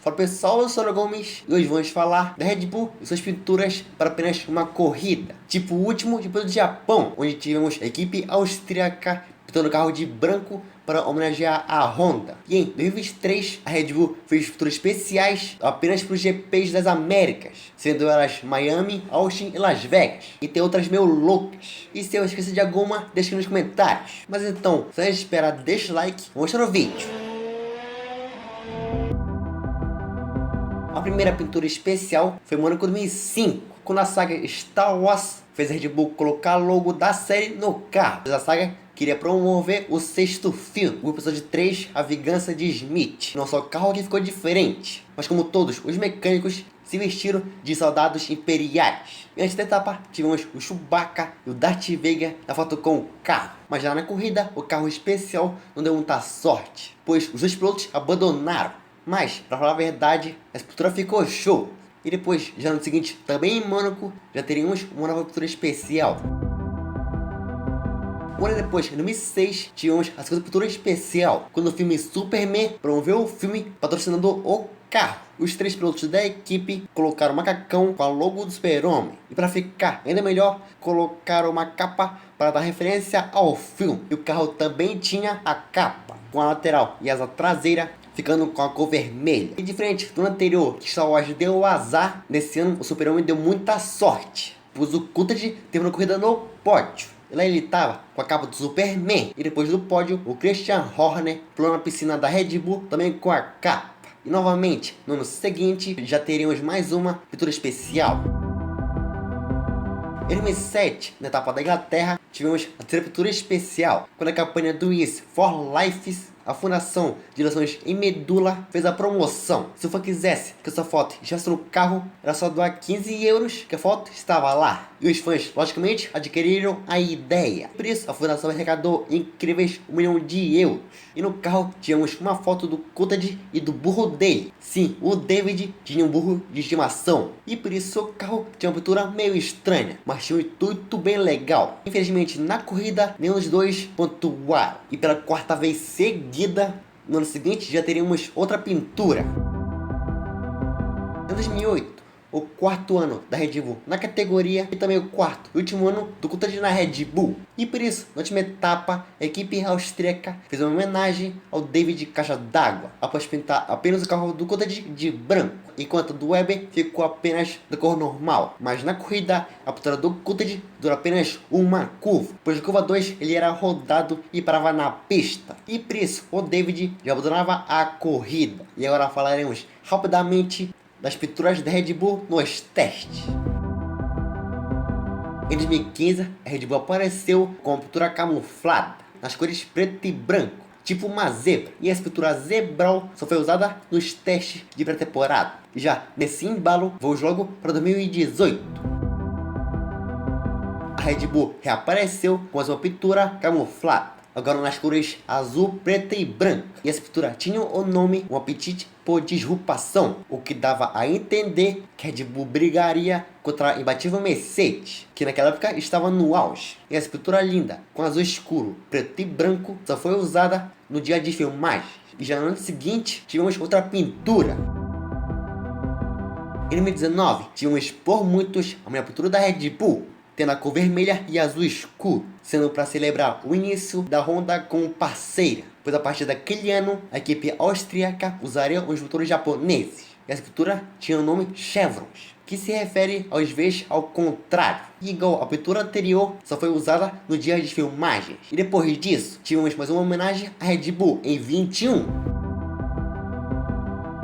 Fala pessoal, eu sou o Gomes e hoje vamos falar da Red Bull e suas pinturas para apenas uma corrida. Tipo o último, depois do Japão, onde tivemos a equipe austríaca pintando o carro de branco para homenagear a Honda. E em 2023, a Red Bull fez pinturas especiais apenas para os GPs das Américas, sendo elas Miami, Austin e Las Vegas. E tem outras meio loucas. E se eu esqueci de alguma, deixa aqui nos comentários. Mas então, sem esperar, deixa o like e vamos para o vídeo. A primeira pintura especial foi em Mônaco 2005, quando a saga Star Wars fez a Red Bull colocar o logo da série no carro. A saga queria promover o sexto filme, o episódio 3, A Vingança de Smith. Não só o carro que ficou diferente, mas como todos os mecânicos se vestiram de soldados imperiais. E antes da etapa, tivemos o Chewbacca e o Darth Vader na foto com o carro. Mas já na corrida, o carro especial não deu muita sorte, pois os dois pilotos abandonaram. Mas, para falar a verdade, a escultura ficou show. E depois, já no seguinte, também em Mônaco, já teríamos uma nova pintura especial. Um ano depois, em 2006, tivemos a segunda pintura especial, quando o filme Superman promoveu o filme patrocinando o carro. Os três pilotos da equipe colocaram um macacão com a logo do Super-Homem. E para ficar ainda melhor, colocaram uma capa para dar referência ao filme. E o carro também tinha a capa, com a lateral e asa traseira ficando com a cor vermelha. E diferente do anterior, que Star Wars deu azar, nesse ano o Super-Homem deu muita sorte, pois o Coulthard teve uma corrida no pódio. E lá ele estava com a capa do Superman. E depois do pódio, o Christian Horner pulou na piscina da Red Bull também com a capa. E novamente, no ano seguinte, já teríamos mais uma pintura especial. Em 2007, na etapa da Inglaterra, tivemos a terceira pintura especial, quando a campanha do Is for Life, a fundação de doações em medula, fez a promoção. Se o fã quisesse que a sua foto estivesse no carro, era só doar 15 euros que a foto estava lá. E os fãs, logicamente, adquiriram a ideia. Por isso, a fundação arrecadou incríveis 1 milhão de euros. E no carro, tínhamos uma foto do Coulthard e do burro dele. Sim, o David tinha um burro de estimação. E por isso, o carro tinha uma pintura meio estranha, mas tinha um intuito bem legal. Infelizmente, na corrida, nenhum dos dois pontuaram. E pela quarta vez seguida, no ano seguinte, já teríamos outra pintura. Em 2008, o quarto ano da Red Bull na categoria e também o quarto e último ano do Coulthard na Red Bull. E por isso, na última etapa, a equipe austríaca fez uma homenagem ao David Caixa d'Água, após pintar apenas o carro do Coulthard de branco, enquanto do Webber ficou apenas da cor normal. Mas na corrida, a pintura do Coulthard durou apenas uma curva, pois na curva 2 ele era rodado e parava na pista. E por isso, o David já abandonava a corrida. E agora falaremos rapidamente das pinturas da Red Bull nos testes. Em 2015, a Red Bull apareceu com uma pintura camuflada nas cores preto e branco, tipo uma zebra, e essa pintura zebral só foi usada nos testes de pré-temporada. Já nesse embalo, vamos logo para 2018. A Red Bull reapareceu com uma pintura camuflada, agora nas cores azul, preta e branca. E essa pintura tinha o nome Um Apetite por Disrupção, o que dava a entender que a Red Bull brigaria contra a imbatível Mercedes, que naquela época estava no auge. E essa pintura linda, com azul escuro, preto e branco, só foi usada no dia de filmagem. E já no ano seguinte, tivemos outra pintura. Em 2019, tivemos por muitos a melhor pintura da Red Bull, tendo a cor vermelha e azul escuro, sendo para celebrar o início da Honda como parceira, pois a partir daquele ano, a equipe austríaca usaria os motores japoneses. E essa pintura tinha o nome Chevrons, que se refere aos Vs ao contrário. E igual a pintura anterior, só foi usada no dia de filmagens. E depois disso, tivemos mais uma homenagem à Red Bull em 21.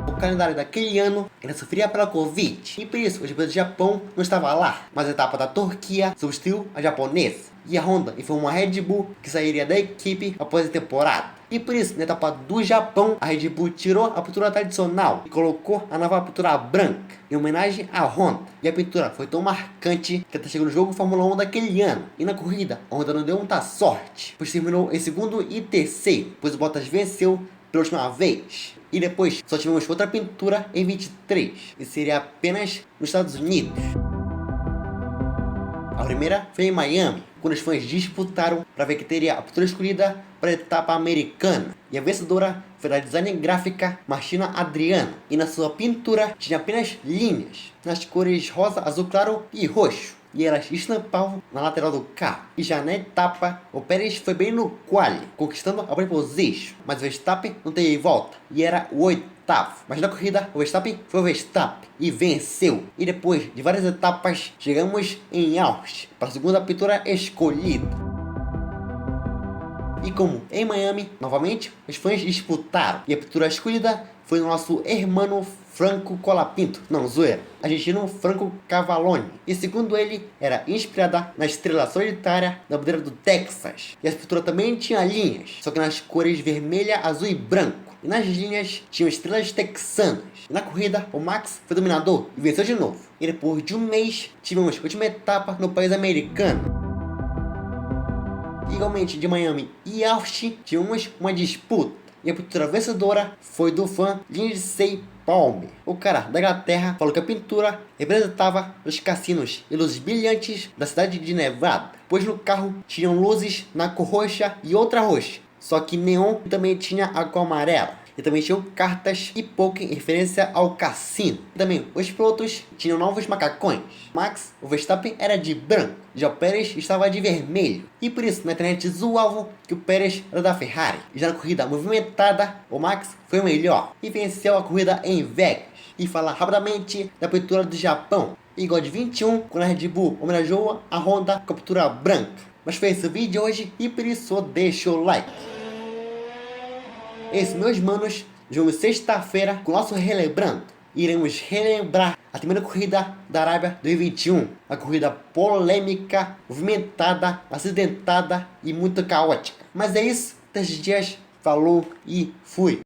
O calendário daquele ano ainda sofria pela Covid, e por isso o GP do Japão não estava lá, mas a etapa da Turquia substituiu a japonesa. E a Honda informou a Red Bull que sairia da equipe após a temporada. E por isso, na etapa do Japão, a Red Bull tirou a pintura tradicional e colocou a nova pintura branca, em homenagem à Honda. E a pintura foi tão marcante que até chegou no jogo Fórmula 1 daquele ano. E na corrida, a Honda não deu muita sorte, pois terminou em segundo e terceiro, pois o Bottas venceu pela última vez. E depois só tivemos outra pintura em 23, e seria apenas nos Estados Unidos. A primeira foi em Miami, quando os fãs disputaram para ver quem teria a pintura escolhida para a etapa americana. E a vencedora foi foi da design gráfica Martina Adriana, e na sua pintura tinha apenas linhas, nas cores rosa, azul claro e roxo, e elas estampavam na lateral do carro. E já na etapa, o Pérez foi bem no quali, conquistando a pole position, mas o Verstappen não teve volta, e era o oitavo. Mas na corrida, o Verstappen foi o Verstappen e venceu. E depois de várias etapas, chegamos em Austin, para a segunda pintura escolhida. E como em Miami, novamente, os fãs disputaram, e a pintura escolhida foi o nosso hermano Franco Colapinto, não, zoeira, argentino Franco Cavalloni. E segundo ele, era inspirada na estrela solitária da bandeira do Texas. E a pintura também tinha linhas, só que nas cores vermelha, azul e branco. E nas linhas tinham estrelas texanas. E na corrida, o Max foi dominador e venceu de novo. E depois de um mês, tivemos a última etapa no país americano. Igualmente de Miami e Austin, tivemos uma disputa. E a pintura vencedora foi do fã Lindsey Palmer. O cara da Inglaterra falou que a pintura representava os cassinos e luzes brilhantes da cidade de Nevada, pois no carro tinham luzes na cor roxa e outra roxa, só que neon também tinha a cor amarela. E também tinham cartas e poker em referência ao cassino. E também os pilotos tinham novos macacões. Max, o Verstappen, era de branco, já o Pérez estava de vermelho. E por isso na internet zoavam que o Pérez era da Ferrari. E já na corrida movimentada, o Max foi o melhor e venceu a corrida em Vegas. E falar rapidamente da pintura do Japão. Igual de 21, quando a Red Bull homenageou a Honda com a pintura branca. Mas foi esse o vídeo de hoje e por isso deixa o like. Esse, meus manos, vamos sexta-feira com o nosso Relembrando. Iremos relembrar a primeira corrida da Arábia 2021. A corrida polêmica, movimentada, acidentada e muito caótica. Mas é isso, 3 dias, falou e fui.